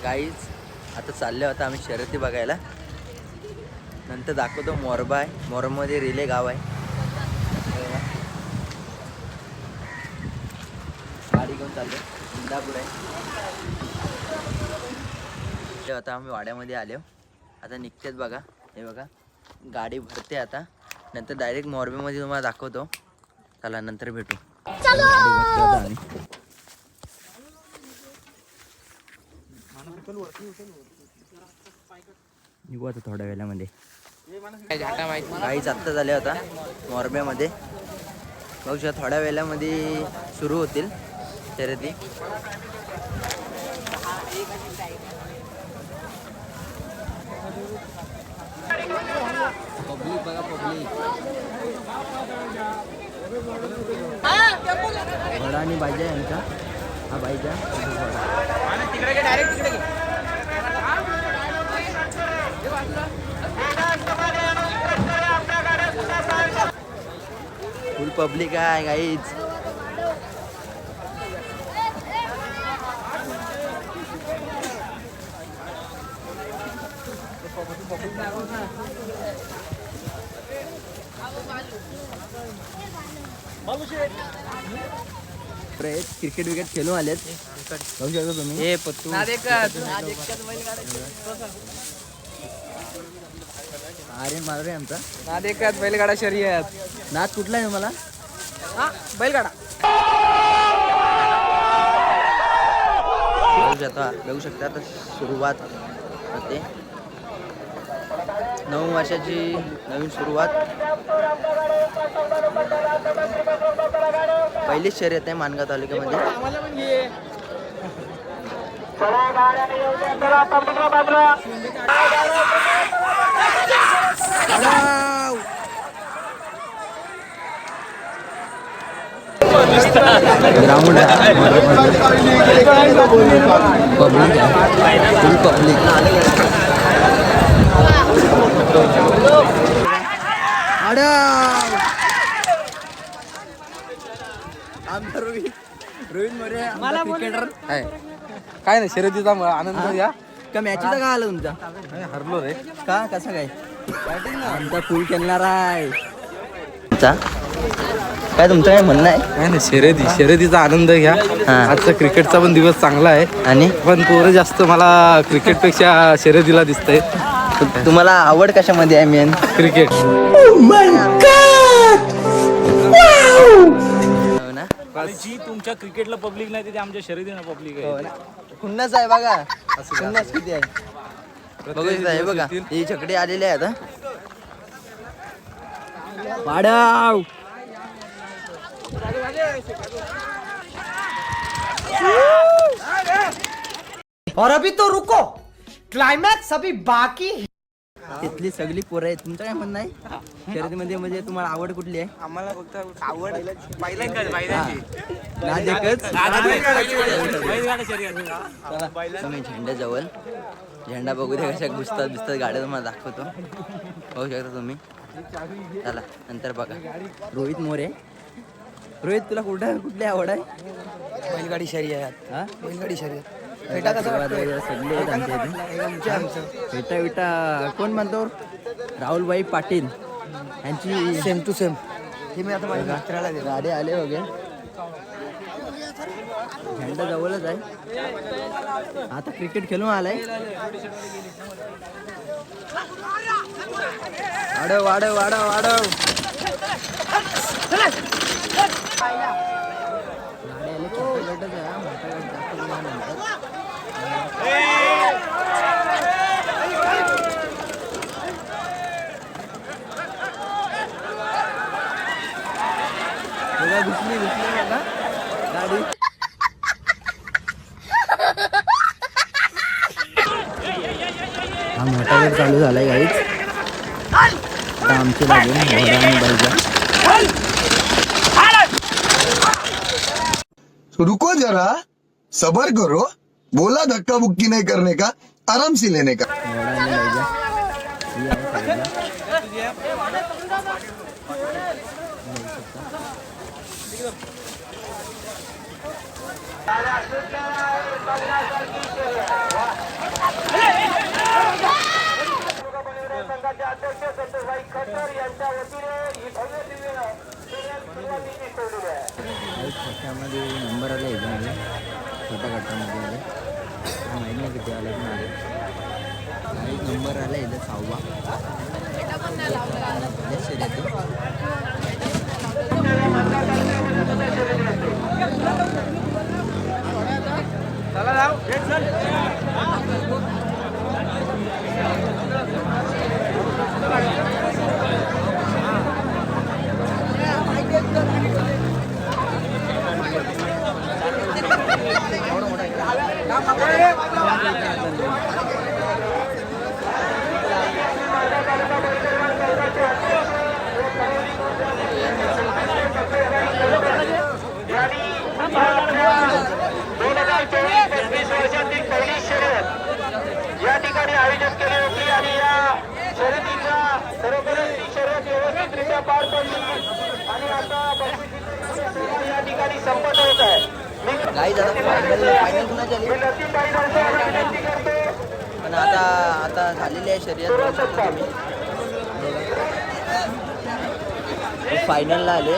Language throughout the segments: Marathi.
गाईज आता चालले होता आम्ही शर्यती बघायला. नंतर दाखवतो मोरबा आहे. मोरमध्ये रिले गाव आहे. गाडी घेऊन चाललो इंदापूर आहे. आता आम्ही वाड्यामध्ये आलो. आता निघतेच बघा. हे बघा गाडी भरते आता. नंतर डायरेक्ट मोरबीमध्ये तुम्हाला दाखवतो. चला नंतर भेटू. निघू आता थोड्या वेळामध्ये. काहीच आत्ता झाले होता मोरब्यामध्ये. बघू शकता थोड्या वेळामध्ये सुरू होतील शर्यती. पब्लिक बघा पब्लिक. घोडा आणि बायजा यांचा. हा बायजा तिकडे डायरेक्ट तिकडे. फुल पब्लिक आहे गाईज. क्रिकेट विकेट खेळून आलेत. बघू शकता तुम्ही. हे पत्तू आर्यन मालरे आमचा. नाद एकच बैलगाडा शर्यत. नाद कुठला आहे मला? बैलगाडा. बघू शकता आता सुरुवात होते. 9 वर्षाची नवीन सुरुवात. पहिलीच शर्यत आहे मानगाव तालुक्यामध्ये. Ground public Rohit More cricketer आहे. काय नाही शर्यतीचा आनंद घ्या. का मॅचीचा का आलं तुमचा? हरलो रे. का कसं काय? आमचा फुल खेळणार आहे. काय तुमचं काय म्हणणं आहे? काय नाही शर्यतीचा आनंद घ्या. आजचा क्रिकेटचा पण दिवस चांगला आहे. आणि पण पोरं जास्त मला क्रिकेटपेक्षा शर्यतीला दिसतंय. तुम्हाला आवड कशामध्ये आहे मेन? क्रिकेट. जी तुमच्या क्रिकेटला पब्लिक नाही ते आमच्या शर्यतीला पब्लिक आहे. खुन्नस आहे बघा. खुन्नस किती आहे बघू. हे बघा ही छकडी आलेली आहे आता. वाढाव और अभी तो रुको, क्लाइमैक्स अभी बाकी. तिथली सगळी पोरं आहेत. तुमचं काय म्हणणं आहे शर्यतीमध्ये? म्हणजे तुम्हाला आवड कुठली आहे? आम्हाला फक्त आवड तुम्ही झेंड्याजवळ झेंडा बघू दे कशा घुसतात गाड्या तुम्हाला दाखवतो. बघू शकता तुम्ही. चला नंतर बघा. रोहित मोरे. रोहित तुला कुठली आवड आहे? बैलगाडी शर्यत. हा बैलगाडी शर्यत. सगळे फेटा विटा कोण म्हणतो? राहुलभाई पाटील यांची सेम टू सेम. हे मी आता माझ्या मित्राला देतो. गाडी आले वगैरे. झेंडा जवळच आहे. आता क्रिकेट खेळून आलाय. वाढव वाढव वाढव वाढव. गाडी आले छोट्या गटच आहे. मोठा गट जास्त नंतर. घुसली बघा गाडी. हा मोठा गट चालू झालाय गाईच. आता आमची लागेल घोडा आणि बैजा. रुको जरा सबर करो. बोला धक्का बुक्की नहीं करने का, आराम से लेने का. घोडा आणि बैजा ही आहे साईडला. त्यामध्ये नंबर आले याच्यामध्ये छोट्या गटामध्ये आले माहीत नाही किती आले पण आले एक नंबर आला इथं 6वा या ठिकाणी आयोजित केली होती आणि या शर्यतीच्या खरोखरच ती शर्यत व्यवस्थितरित्या पार पडली आणि आता या ठिकाणी संपत होत आहे. गाईज आता फायनल कुणाची झाली पण आता झालेली आहे शर्यत बघू शकता तुम्ही फायनलला आले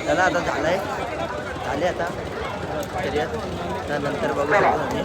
चला आता झालंय झाले आता शर्यत त्यानंतर बघू शकतो तुम्ही